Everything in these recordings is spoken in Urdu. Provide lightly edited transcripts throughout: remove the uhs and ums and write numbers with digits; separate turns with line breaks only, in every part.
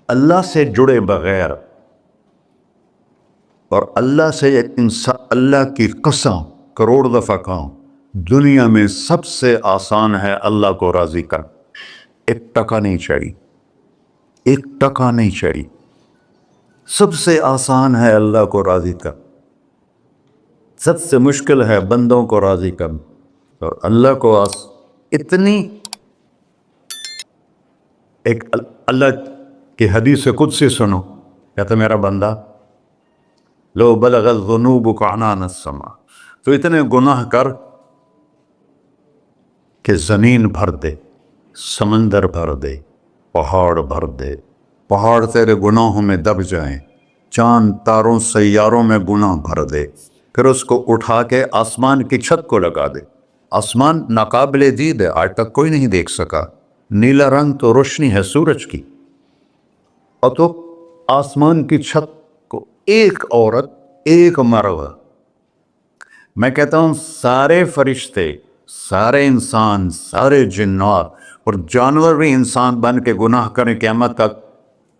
اللہ سے جڑے بغیر اور اللہ سے انسان اللہ کی قسم کروڑ دفعہ کہوں، دنیا میں سب سے آسان ہے اللہ کو راضی کر. ایک ٹکا نہیں چاہیے، ایک ٹکا نہیں چاہیے. سب سے آسان ہے اللہ کو راضی کر، سب سے مشکل ہے بندوں کو راضی کر. اور اللہ کو اتنی ایک اللہ کی حدیث قدسی سنو، کہتا میرا بندہ لو بلغ الذنوب عنان السماء، تو اتنے گناہ کر کہ زمین بھر دے، سمندر بھر دے، پہاڑ بھر دے، پہاڑ تیرے گناہوں میں دب جائیں، چاند تاروں سیاروں میں گناہ بھر دے، پھر اس کو اٹھا کے آسمان کی چھت کو لگا دے. آسمان ناقابل دید ہے، آج تک کوئی نہیں دیکھ سکا. نیلا رنگ تو روشنی ہے سورج کی، اور تو آسمان کی چھت کو ایک عورت، ایک مرد، میں کہتا ہوں سارے فرشتے، سارے انسان، سارے جنات اور جانور بھی انسان بن کے گناہ کریں، قیامت تک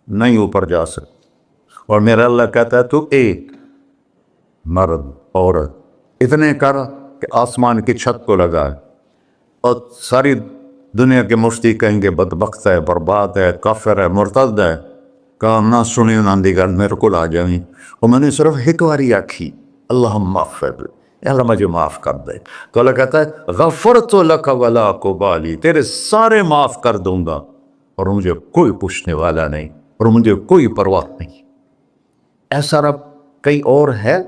نہیں اوپر جا سکتے. اور میرا اللہ کہتا ہے تو ایک مرد عورت اتنے کر کہ آسمان کی چھت کو لگائے، اور ساری دنیا کے مفتی کہیں گے بدبخت ہے، برباد ہے، کافر ہے، مرتد ہے. کہا نہ سنی نہ دیگر میرے کو آ جائیں. اور میں نے صرف ایک باری آکھی اللہم اغفر، اللہ مجھے معاف کر دے. تو اللہ کہتا ہے غفرت لک ولا ابالی، تیرے سارے معاف کر دوں گا اور مجھے کوئی پوچھنے والا نہیں اور مجھے کوئی پرواہ نہیں. ایسا رب کئی اور ہے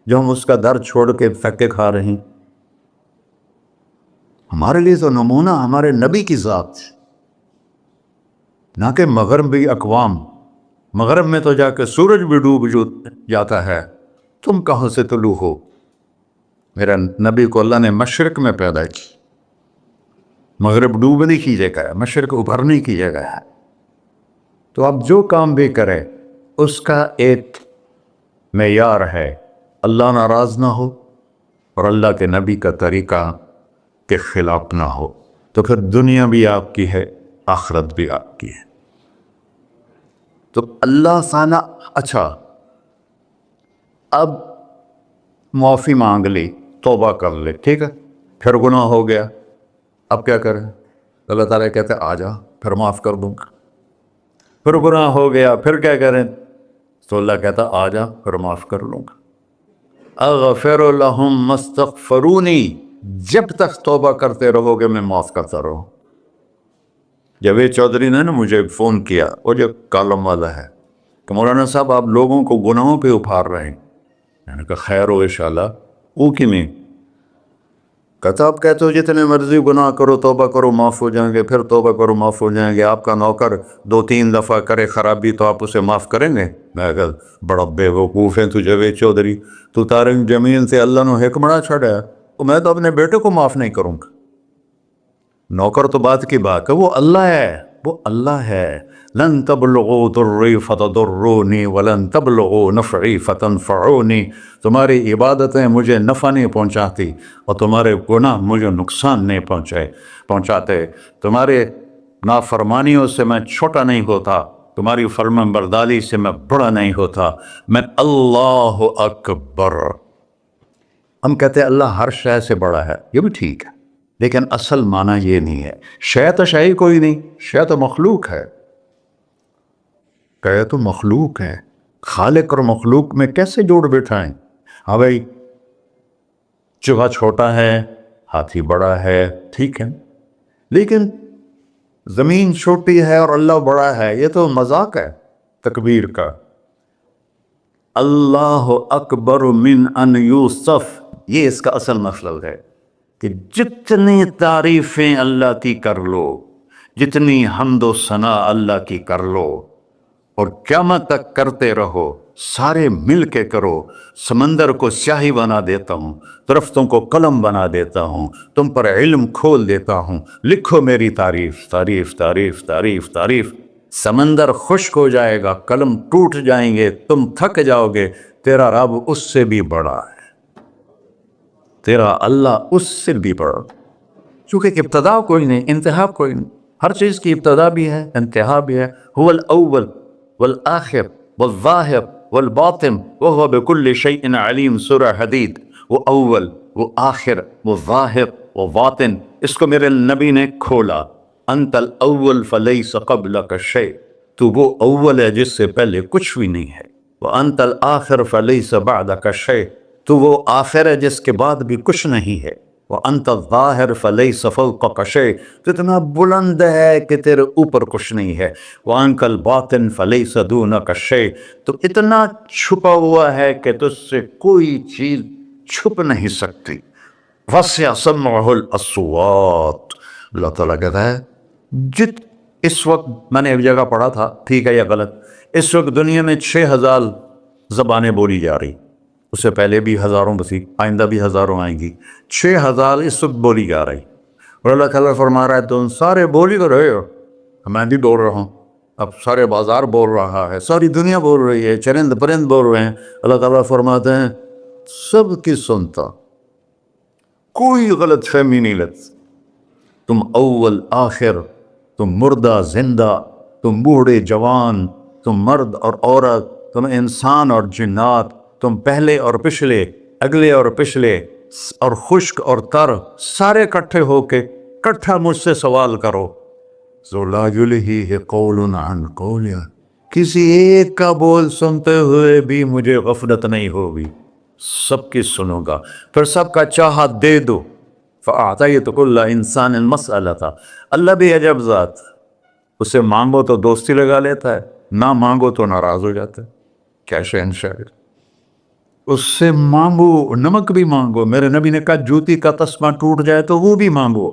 جو ہم اس کا در چھوڑ کے پھکے کھا رہے ہیں؟ ہمارے لیے تو نمونہ ہمارے نبی کی ذات، نہ کہ مغربی اقوام. مغرب میں تو جا کے سورج بھی ڈوب جاتا ہے، تم کہاں سے طلوع ہو؟ میرا نبی کو اللہ نے مشرق میں پیدا کی، مغرب ڈوبنے کی جگہ ہے، مشرق ابھرنے کی جگہ ہے. تو اب جو کام بھی کرے اس کا ایک معیار ہے، اللہ ناراض نہ ہو اور اللہ کے نبی کا طریقہ کے خلاف نہ ہو، تو پھر دنیا بھی آپ کی ہے، آخرت بھی آپ کی ہے. تو اللہ سانا. اچھا اب معافی مانگ لی، توبہ کر لے، ٹھیک ہے، پھر گناہ ہو گیا، اب کیا کریں؟ اللہ تعالیٰ کہتے آ جا پھر معاف کر دوں گا. پھر گناہ ہو گیا، پھر کیا کریں؟ تو اللہ کہتا آ جا پھر معاف کر لوں گا. اغفر لہم مستغفرونی، جب تک توبہ کرتے رہو گے میں معاف کرتا رہوں. جاوید چودھری نے نا مجھے فون کیا، وہ جو کالم والا ہے، کہ مولانا صاحب آپ لوگوں کو گناہوں پہ ابھار رہے ہیں. میں نے کہا خیر ہو انشاءاللہ. او کی میں کہتا آپ کہتے ہو جتنے مرضی گناہ کرو توبہ کرو معاف ہو جائیں گے، پھر توبہ کرو معاف ہو جائیں گے. آپ کا نوکر 2-3 دفعہ کرے خرابی تو آپ اسے معاف کریں گے؟ میں کہا بڑا بے وقوف ہے تو جاوید چودھری، تو تارنگ زمین سے اللہ نے حکمڑا چھڑا ہے، تو میں تو اپنے بیٹے کو معاف نہیں کروں گا. نوکر تو بات کی بات ہے، وہ اللہ ہے، وہ اللہ ہے. لن تبلغوا ضری فتضرونی ولن تبلغوا نفعی فتنفعونی. تمہاری عبادتیں مجھے نفع نہیں پہنچاتی اور تمہارے گناہ مجھے نقصان نہیں پہنچاتے. تمہارے نافرمانیوں سے میں چھوٹا نہیں ہوتا، تمہاری فرمان برداری سے میں بڑا نہیں ہوتا. میں اللہ اکبر. ہم کہتے ہیں اللہ ہر شے سے بڑا ہے، یہ بھی ٹھیک ہے، لیکن اصل معنی یہ نہیں ہے. شے تو شے کوئی نہیں، شے تو مخلوق ہے. کہ تو مخلوق ہے، خالق اور مخلوق میں کیسے جوڑ بٹھائیں؟ ہاں بھائی چوہا چھوٹا ہے، ہاتھی بڑا ہے، ٹھیک ہے، لیکن زمین چھوٹی ہے اور اللہ بڑا ہے، یہ تو مذاق ہے تکبیر کا. اللہ اکبر من ان یوصف، یہ اس کا اصل مطلب ہے کہ جتنی تعریفیں اللہ کی کر لو، جتنی حمد و ثنا اللہ کی کر لو اور قیامت تک کرتے رہو، سارے مل کے کرو. سمندر کو سیاہی بنا دیتا ہوں، درختوں کو قلم بنا دیتا ہوں، تم پر علم کھول دیتا ہوں، لکھو میری تعریف تعریف تعریف تعریف تعریف. سمندر خشک ہو جائے گا، قلم ٹوٹ جائیں گے، تم تھک جاؤ گے، تیرا رب اس سے بھی بڑا ہے، تیرا اللہ اس سے بھی بڑا. چونکہ ابتدا کوئی نہیں، انتہا کوئی نہیں. ہر چیز کی ابتدا بھی ہے، انتہا بھی ہے. هو الاول والآخر والظاہر والباطن وهو بكل شيء علیم، سورہ حدید۔ وہ اول، وہ آخر، وہ ظاہر، وہ باطن، اس کو میرے نبی نے کھولا۔ انت الاول فلیس قبلک شیء، تو وہ اول ہے جس سے پہلے کچھ بھی نہیں ہے۔ وانت الآخر فلیس بعدک شیء، تو وہ آخر ہے جس کے بعد بھی کچھ نہیں ہے۔ وانت الظاہر فلیس فوقک شیء، تو اتنا بلند ہے کہ تیرے اوپر کچھ نہیں ہے۔ وانت الباطن فلیس دونک شیء، تو اتنا چھپا ہوا ہے کہ تجھ سے کوئی چیز چھپ نہیں سکتی۔ وسع سمعہ الاصوات، اللہ تعالیٰ کہتا ہے اس وقت میں نے ایک جگہ پڑھا تھا، ٹھیک ہے یا غلط، اس وقت دنیا میں 6000 زبانیں بولی جا رہی، اس سے پہلے بھی ہزاروں بسی، آئندہ بھی ہزاروں آئیں گی، 6000 اس وقت بولی جا رہی، اور اللہ تعالیٰ فرما رہا ہے تم سارے بولی کر رہے ہو، میں بھی بول رہا ہوں، اب سارے بازار بول رہا ہے، ساری دنیا بول رہی ہے، چرند پرند بول رہے ہیں۔ اللہ تعالیٰ فرماتے ہیں سب کی سنتا، کوئی غلط فہمی نہیں لگتی، تم اول آخر، تم مردہ زندہ، تم بوڑھے جوان، تم مرد اور عورت، تم انسان اور جنات، تم پہلے اور پچھلے، اگلے اور پچھلے، اور خشک اور تر، سارے اکٹھے ہو کے کٹھا مجھ سے سوال کرو۔ ذو لا یلہیہ قول عن قول، کسی ایک کا بول سنتے ہوئے بھی مجھے غفلت نہیں ہوگی، سب کی سنوں گا، پھر سب کا چاہا دے دو۔ فَأَعْطَيْتُ كُلَّ إِنسَانٍ مَسْأَلَةً، اللہ بھی عجب ذات، اسے مانگو تو دوستی لگا لیتا ہے، نہ مانگو تو ناراض ہو جاتا ہے۔ کیا شہن شاعر، اس سے مانگو، نمک بھی مانگو، میرے نبی نے کہا جوتی کا تسمہ ٹوٹ جائے تو وہ بھی مانگو،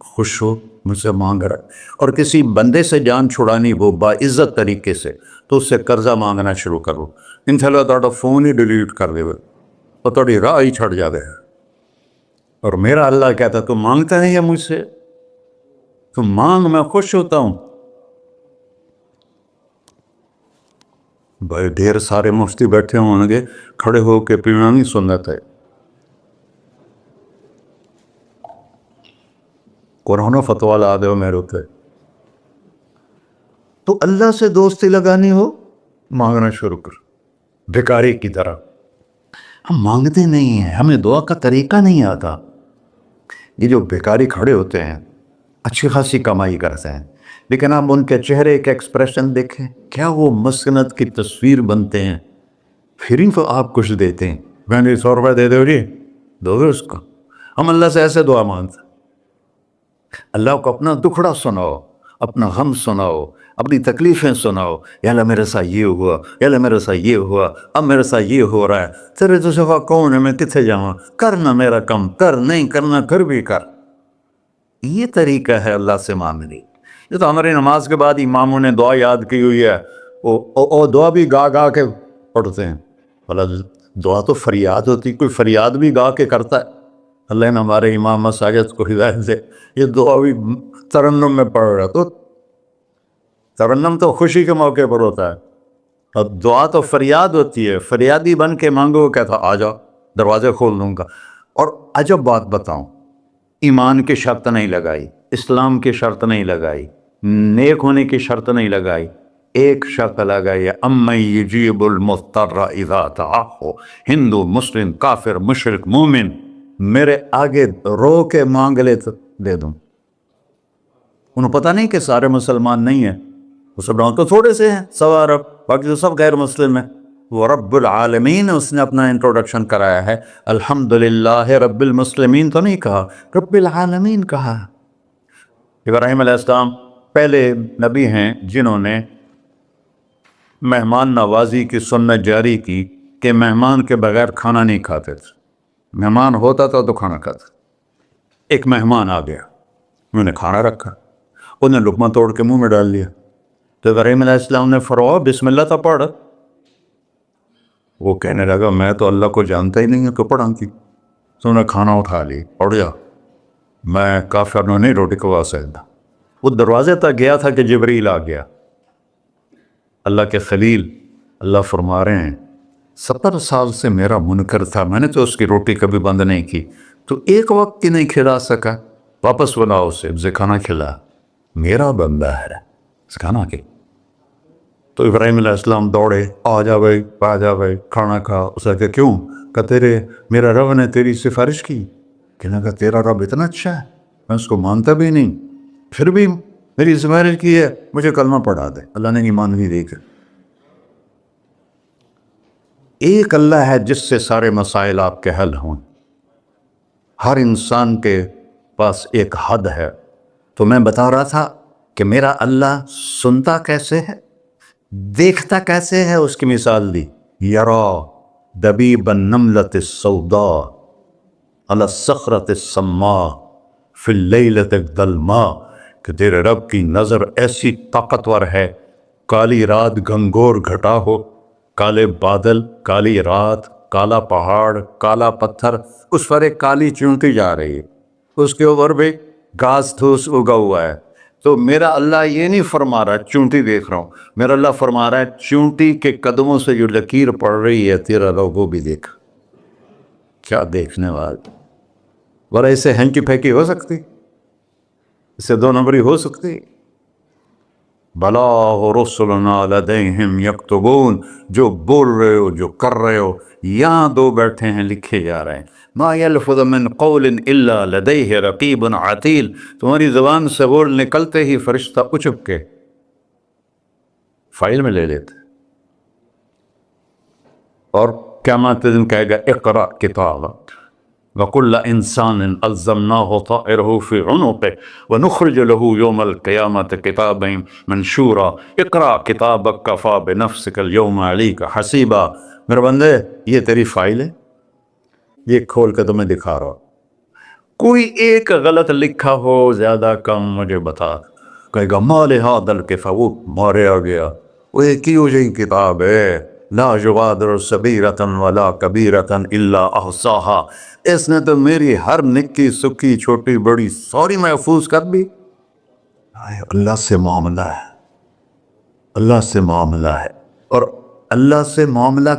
خوش ہو مجھ سے مانگ رہا ہے۔ اور کسی بندے سے جان چھڑانی ہو باعزت طریقے سے تو اس سے قرضہ مانگنا شروع کرو، انشاءاللہ تھوڑا فون ہی ڈیلیٹ کر دے اور تھوڑی راہ ہی چھڑ جاوے۔ اور میرا اللہ کہتا تو مانگتا نہیں ہے مجھ سے، تو مانگ، میں خوش ہوتا ہوں۔ بھائی ڈھیر سارے مفتی بیٹھے ہوں گے، کھڑے ہو کے پینا نہیں سننا تھے، قرآن و فتویٰ لا دے میرے ہوتے۔ تو اللہ سے دوستی لگانی ہو، مانگنا شروع کر، بھکاری کی طرح۔ ہم مانگتے نہیں ہیں، ہمیں دعا کا طریقہ نہیں آتا۔ یہ جو بھکاری کھڑے ہوتے ہیں اچھی خاصی کمائی کرتے ہیں، لیکن آپ ان کے چہرے کے ایکسپریشن دیکھیں، کیا وہ مسکنت کی تصویر بنتے ہیں، پھر ہی تو آپ کچھ دیتے ہیں، میں نے 100 روپے دے دو جی، دو گے اس کو۔ ہم اللہ سے ایسے دعا مانگتے ہیں، اللہ کو اپنا دکھڑا سناؤ، اپنا غم سناؤ، اپنی تکلیفیں سناؤ، یا اللہ میرے ساتھ یہ ہوا، یا اللہ میرے ساتھ یہ ہوا، اب میرے ساتھ یہ ہو رہا ہے، تیرے تو سوا کون ہے، میں کتنے جاؤں، کرنا میرا کم، کر نہیں کرنا پھر بھی کر۔ یہ طریقہ ہے اللہ سے مانگنے۔ یہ تو ہماری نماز کے بعد اماموں نے دعا یاد کی ہوئی ہے، وہ دعا بھی گا گا کے پڑھتے ہیں، بھلا دعا تو فریاد ہوتی، کوئی فریاد بھی گا کے کرتا ہے؟ اللہ نے ہمارے امام مساجد کو ہدایت سے یہ دعا بھی ترنم میں پڑھ رہا، تو ترنم تو خوشی کے موقع پر ہوتا ہے، اور دعا تو فریاد ہوتی ہے، فریادی بن کے مانگو، کہتا آ جاؤ دروازے کھول دوں گا۔ اور عجب بات بتاؤں، ایمان کی شرط نہیں لگائی، اسلام کی شرط نہیں لگائی، نیک ہونے کی شرط نہیں لگائی، ایک شرط لگائی، امن یجیب المضطر اذا دعاہ، ہندو، مسلم، کافر، مشرک، مومن میرے آگے رو کے مانگ لے تو دے دوں۔ انہوں پتہ نہیں کہ سارے مسلمان نہیں ہیں، وہ سب تو تھوڑے سے ہیں، 1.25 ارب، باقی تو سب غیر مسلم ہیں۔ وہ رب العالمین اس نے اپنا انٹروڈکشن کرایا ہے، الحمدللہ رب المسلمین تو نہیں کہا، رب العالمین کہا۔ ابراہیم علیہ السلام پہلے نبی ہیں جنہوں نے مہمان نوازی کی سنت جاری کی کہ مہمان کے بغیر کھانا نہیں کھاتے تھے، مہمان ہوتا تھا تو کھانا کھاتے۔ ایک مہمان آ گیا، انہوں نے کھانا رکھا، انہوں نے لقمہ توڑ کے منہ میں ڈال لیا، تو ابراہیم علیہ السلام نے فرمایا بسم اللہ تو پڑھ۔ وہ کہنے لگا میں تو اللہ کو جانتا ہی نہیں ہوں کہ پڑھاں کی، تو انہوں نے کھانا اٹھا لی، پڑھ جا، میں کافر نو نہیں روٹی کھوا سکتا۔ وہ دروازے تک گیا تھا کہ جبریل آ گیا، اللہ کے خلیل، اللہ فرما رہے ہیں 70 سال سے میرا منکر تھا، میں نے تو اس کی روٹی کبھی بند نہیں کی، تو ایک وقت کی نہیں کھلا سکا، واپس بلاؤ اسے، اسے کھانا کھلا، میرا بندہ ہے، کھانا کے تو ابراہیم علیہ السلام دوڑے، آ جا بھائی کھانا کھا۔ اسے کہ کیوں؟ کہ میرا رب نے تیری سفارش کی۔ کہنے کا تیرا رب اتنا اچھا ہے، میں اس کو مانتا بھی نہیں، پھر بھی میری سفارش کی ہے، مجھے کلمہ پڑھا دے۔ اللہ نے ایمان بھی دے کر۔ ایک اللہ ہے جس سے سارے مسائل آپ کے حل ہوں۔ ہر انسان کے پاس ایک حد ہے۔ تو میں بتا رہا تھا کہ میرا اللہ سنتا کیسے ہے، دیکھتا کیسے ہے، اس کی مثال دی۔ یرا دبیب النملۃ السوداء علی الصخرۃ الصماء فی اللیلۃ الظلماء، کہ تیرے رب کی نظر ایسی طاقتور ہے، کالی رات گھنگور گھٹا ہو، کالے بادل، کالی رات، کالا پہاڑ، کالا پتھر، اس پر ایک کالی چونٹی جا رہی ہے، اس کے اوپر بھی گھاس پھوس اگا ہوا ہے۔ تو میرا اللہ یہ نہیں فرما رہا چونٹی دیکھ رہا ہوں، میرا اللہ فرما رہا ہے چونٹی کے قدموں سے جو لکیر پڑ رہی ہے تیرا رب وہ بھی دیکھ۔ کیا دیکھنے والا! ورنہ اس سے ہینکی پھینکی ہو سکتی، اس سے دو نمبری ہو سکتی؟ بلا رسلنا لدیہم یکتبون، جو بول رہے ہو، جو کر رہے ہو، یہاں دو بیٹھے ہیں، لکھے جا رہے ہیں۔ ما یلفظ من قول الا لدیہ رقیب عتید، تمہاری زبان سے بول نکلتے ہی فرشتہ اچک کے فائل میں لے لیتے، اور قیامت دن کہے گا اقرأ کتابک وَكُلَّ إِنسَانٍ أَلْزَمْنَاهُ طَائِرَهُ فِي عُنُقِهِ وَنُخْرِجُ لَهُ يَوْمَ الْقِيَامَةِ كِتَابًا مَنشُورًا اقرأ کتابک کفیٰ بنفسک اليوم علیک حسیبا۔ میرے بندے یہ تیری فائل ہے، یہ کھول کے تمہیں دکھا رہا ہوں، کوئی ایک غلط لکھا ہو زیادہ کم مجھے بتا۔ کہے گا ما لہذا الکتاب، وہ ماریا گیا، وہ ایک ہی ہو جائے کتاب ہے، لا یغادر صغیرۃ ولا کبیرۃ الا احصاها، اس نے تو میری ہر نکی سکی چھوٹی بڑی ساری محفوظ کر دی۔ اللہ سے معاملہ ہے، اللہ سے معاملہ ہے، اور اللہ سے معاملہ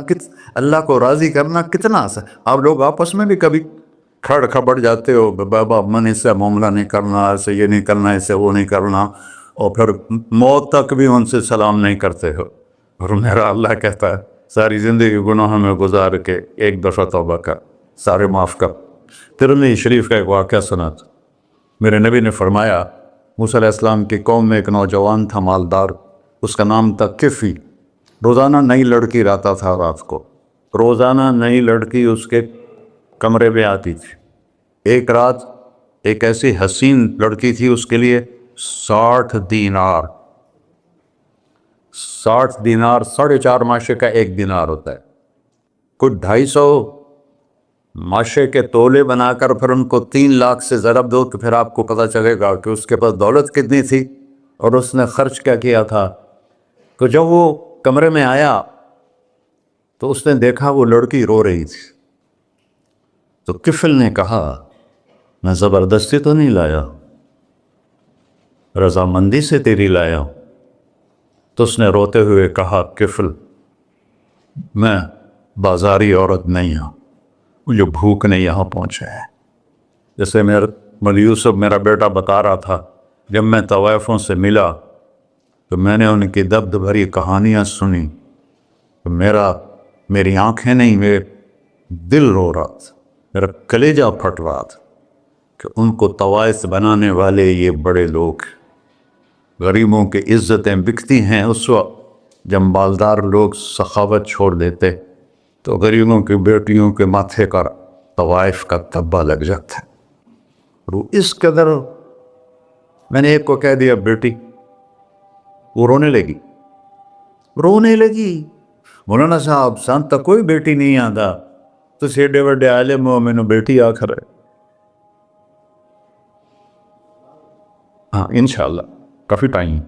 اللہ کو راضی کرنا کتنا آسان۔ آپ لوگ آپس میں بھی کبھی کھڑ کھبڑ جاتے ہو، بابا من اس سے معاملہ نہیں کرنا، ایسے یہ نہیں کرنا، ایسے وہ نہیں کرنا، اور پھر موت تک بھی ان سے سلام نہیں کرتے ہو۔ اور میرا اللہ کہتا ہے ساری زندگی گناہوں میں گزار کے ایک دفعہ توبہ کر، سارے معاف کر۔ ترمذی شریف کا ایک واقعہ سنا تھا، میرے نبی نے فرمایا موسیٰ علیہ السلام کی قوم میں ایک نوجوان تھا مالدار، اس کا نام تھا کفی۔ روزانہ نئی لڑکی لاتا تھا، رات کو روزانہ نئی لڑکی اس کے کمرے میں آتی تھی۔ ایک رات ایک ایسی حسین لڑکی تھی، اس کے لیے 60 دینار 4.5 ماشے کا ایک دینار ہوتا ہے، کچھ 250 ماشے کے تولے بنا کر پھر ان کو 3 لاکھ سے ضرب دو تو پھر آپ کو پتہ چلے گا کہ اس کے پاس دولت کتنی تھی اور اس نے خرچ کیا کیا تھا۔ تو جب وہ کمرے میں آیا تو اس نے دیکھا وہ لڑکی رو رہی تھی۔ تو کفل نے کہا میں زبردستی تو نہیں لایا، رضامندی سے تیری لایا ہوں۔ تو اس نے روتے ہوئے کہا کفل میں بازاری عورت نہیں ہوں، مجھے بھوک نہیں یہاں پہنچا ہے۔ جیسے یوسف میرا بیٹا بتا رہا تھا، جب میں طوائفوں سے ملا تو میں نے ان کی دبد بھری کہانیاں سنی تو میری آنکھیں نہیں، میرے دل رو رہا تھا، میرا کلیجہ پھٹ رہا تھا کہ ان کو طوائف بنانے والے یہ بڑے لوگ، غریبوں کی عزتیں بکتی ہیں اس وقت جب مالدار لوگ سخاوت چھوڑ دیتے تو غریبوں کی بیٹیوں کے ماتھے کا طوائف کا دھبا لگ جاتا ہے۔ اور اس قدر میں نے ایک کو کہہ دیا بیٹی، وہ رونے لگی۔ مولانا صاحب سان تک کوئی بیٹی نہیں آتا، تو ایڈے وڈے عالم ہو، میں نے بیٹی آخر ہے۔ ہاں انشاءاللہ کافی ٹائم۔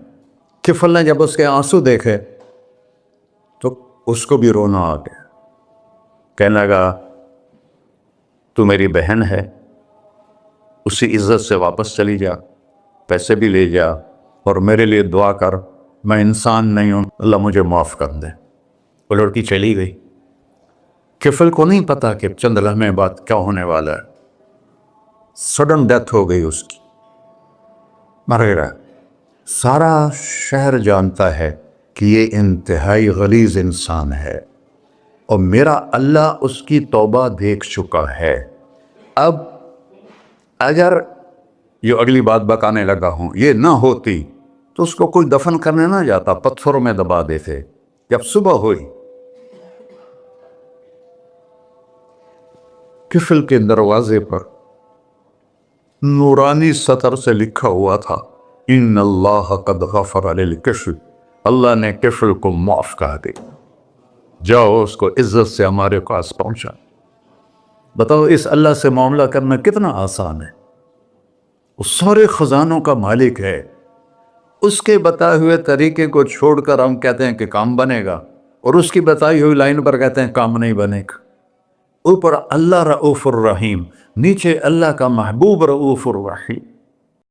کفل نے جب اس کے آنسو دیکھے تو اس کو بھی رونا آ گیا، کہنے لگا تو میری بہن ہے، اسی عزت سے واپس چلی جا، پیسے بھی لے جا، اور میرے لیے دعا کر، میں انسان نہیں ہوں، اللہ مجھے معاف کر دے۔ وہ لڑکی چلی گئی۔ کفل کو نہیں پتا کہ چند لمحے بعد کیا ہونے والا ہے، سڈن ڈیتھ ہو گئی اس کی، مر گیا۔ سارا شہر جانتا ہے کہ یہ انتہائی غلیظ انسان ہے اور میرا اللہ اس کی توبہ دیکھ چکا ہے. اب اگر یہ اگلی بات بتانے لگا ہوں یہ نہ ہوتی تو اس کو کوئی دفن کرنے نہ جاتا, پتھروں میں دبا دیتے. جب صبح ہوئی کفل کے دروازے پر نورانی سطر سے لکھا ہوا تھا ان اللہ قد غفر للکفل, اللہ نے کفل کو معاف کر دے, جاؤ اس کو عزت سے ہمارے پاس پہنچا. بتاؤ اس اللہ سے معاملہ کرنا کتنا آسان ہے. وہ سارے خزانوں کا مالک ہے, اس کے بتائے ہوئے طریقے کو چھوڑ کر ہم کہتے ہیں کہ کام بنے گا اور اس کی بتائی ہوئی لائن پر کہتے ہیں کام نہیں بنے گا. اوپر اللہ رؤوف الرحیم, نیچے اللہ کا محبوب رؤوف الرحیم.